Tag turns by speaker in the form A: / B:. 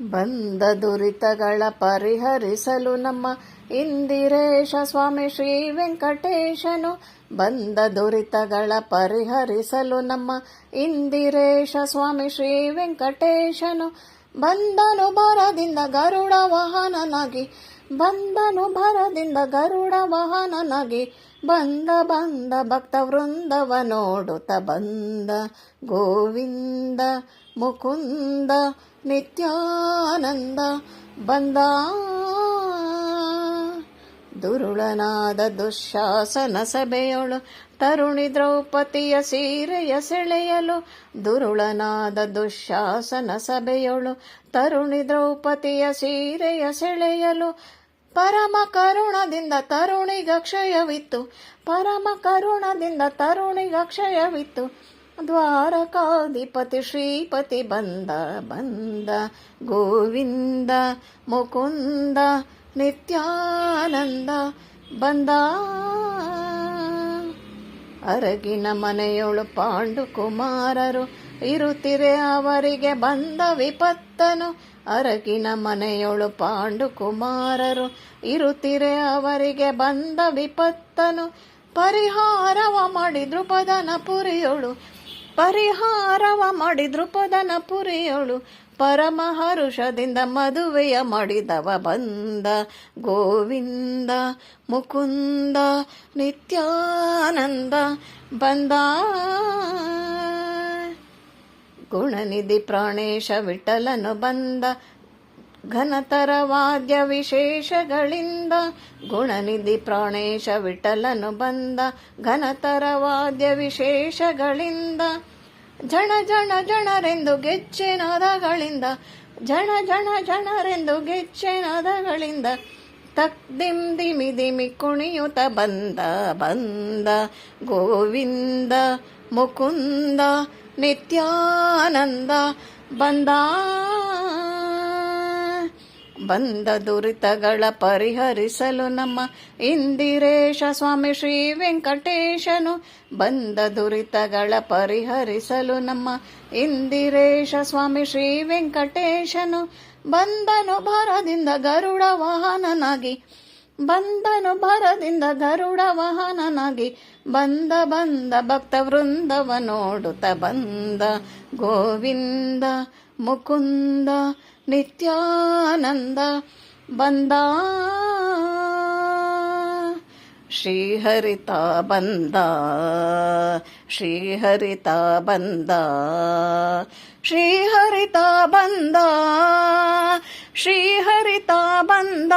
A: ಬಂದ ದುರಿತಗಳ ಪರಿಹರಿಸಲು ನಮ್ಮ ಇಂದಿರೇಶ ಸ್ವಾಮಿ ಶ್ರೀ ವೆಂಕಟೇಶನು. ಬಂದ ದುರಿತಗಳ ಪರಿಹರಿಸಲು ನಮ್ಮ ಇಂದಿರೇಶ ಸ್ವಾಮಿ ಶ್ರೀ ವೆಂಕಟೇಶನು. ಬಂದನು ಭರದಿಂದ ಗರುಡ ವಾಹನನಾಗಿ, ಬಂದನು ಭರದಿಂದ ಗರುಡ ವಾಹನನಾಗಿ, ಬಂದ ಬಂದ ಭಕ್ತ ವೃಂದವ ನೋಡುತ್ತ ಬಂದ ಗೋವಿಂದ ಮುಕುಂದ ನಿತ್ಯಾನಂದ ಬಂದ. ದುರುಳನಾದ ದುಶ್ಯಾಸನ ಸಭೆಯೊಳು ತರುಣಿ ದ್ರೌಪದಿಯ ಸೀರೆಯ ಸೆಳೆಯಲು. ದುರುಳನಾದ ದುಶ್ಯಾಸನ ಸಭೆಯೊಳು ತರುಣಿ ದ್ರೌಪದಿಯ ಸೀರೆಯ ಸೆಳೆಯಲು. ಪರಮ ಕರುಣದಿಂದ ತರುಣಿಗ ಕ್ಷಯವಿತ್ತು, ಪರಮ ಕರುಣದಿಂದ ತರುಣಿಗ ಕ್ಷಯವಿತ್ತು. ದ್ವಾರಕಾಧಿಪತಿ ಶ್ರೀಪತಿ ಬಂದ ಬಂದ ಗೋವಿಂದ ಮುಕುಂದ ನಿತ್ಯಾನಂದ ಬಂದ. ಅರಗಿನ ಮನೆಯೊಳು ಪಾಂಡುಕುಮಾರರು ಇರುತ್ತಿರೆ ಅವರಿಗೆ ಬಂದ ವಿಪತ್ತನು. ಅರಗಿನ ಮನೆಯೊಳು ಪಾಂಡುಕುಮಾರರು ಇರುತ್ತಿರೆ ಅವರಿಗೆ ಬಂದ ವಿಪತ್ತನು. ಪರಿಹಾರವ ಮಾಡಿ ದ್ರುಪದನ ಪುರಿಯೊಳು, ಪರಿಹಾರವ ಮಾಡಿ ದ್ರುಪದನ ಪುರಿಯೊಳು. ಪರಮ ಹರುಷದಿಂದ ಮದುವೆಯ ಮಾಡಿದವ ಬಂದ ಗೋವಿಂದ ಮುಕುಂದ ನಿತ್ಯಾನಂದ ಬಂದ. ಗುಣನಿಧಿ ಪ್ರಾಣೇಶ ವಿಠಲನು ಬಂದ ಘನತರ ವಾದ್ಯ ವಿಶೇಷಗಳಿಂದ. ಗುಣನಿಧಿ ಪ್ರಾಣೇಶ ವಿಠಲನು ಬಂದ ಘನತರ ವಾದ್ಯ ವಿಶೇಷಗಳಿಂದ. ಜಣ ಜಣ ಜನರೆಂದು ಗೆಚ್ಚೆನಾದಗಳಿಂದ, ಜಣ ಜಣ ಜನರೆಂದು ಗೆಚ್ಚೆನಾದಗಳಿಂದ. ತಕ್ದಿಂ ದಿಮಿ ದಿಮಿ ಕುಣಿಯುತ ಬಂದ ಬಂದ ಗೋವಿಂದ ಮುಕುಂದ ನಿತ್ಯಾನಂದ ಬಂದ. ಬಂದ ದುರಿತಗಳ ಪರಿಹರಿಸಲು ನಮ್ಮ ಇಂದಿರೇಶ ಸ್ವಾಮಿ ಶ್ರೀ ವೆಂಕಟೇಶನು. ಬಂದ ದುರಿತಗಳ ಪರಿಹರಿಸಲು ನಮ್ಮ ಇಂದಿರೇಶ ಸ್ವಾಮಿ ಶ್ರೀ ವೆಂಕಟೇಶನು. ಬಂದನು ಭರದಿಂದ ಗರುಡ ವಾಹನನಾಗಿ, ಬಂದನು ಭರದಿಂದ ಗರುಡ ವಾಹನನಾಗಿ. ಬಂದ ಬಂದ ಭಕ್ತ ವೃಂದವ ನೋಡುತ್ತ ಬಂದ ಗೋವಿಂದ ಮುಕುಂದ ನಿತ್ಯಾನಂದ ಬಂದ. ಶ್ರೀಹರಿತ ಬಂದ, ಶ್ರೀಹರಿತ ಬಂದ, ಶ್ರೀಹರಿತ ಬಂದ, ಶ್ರೀಹರಿತ ಬಂದ.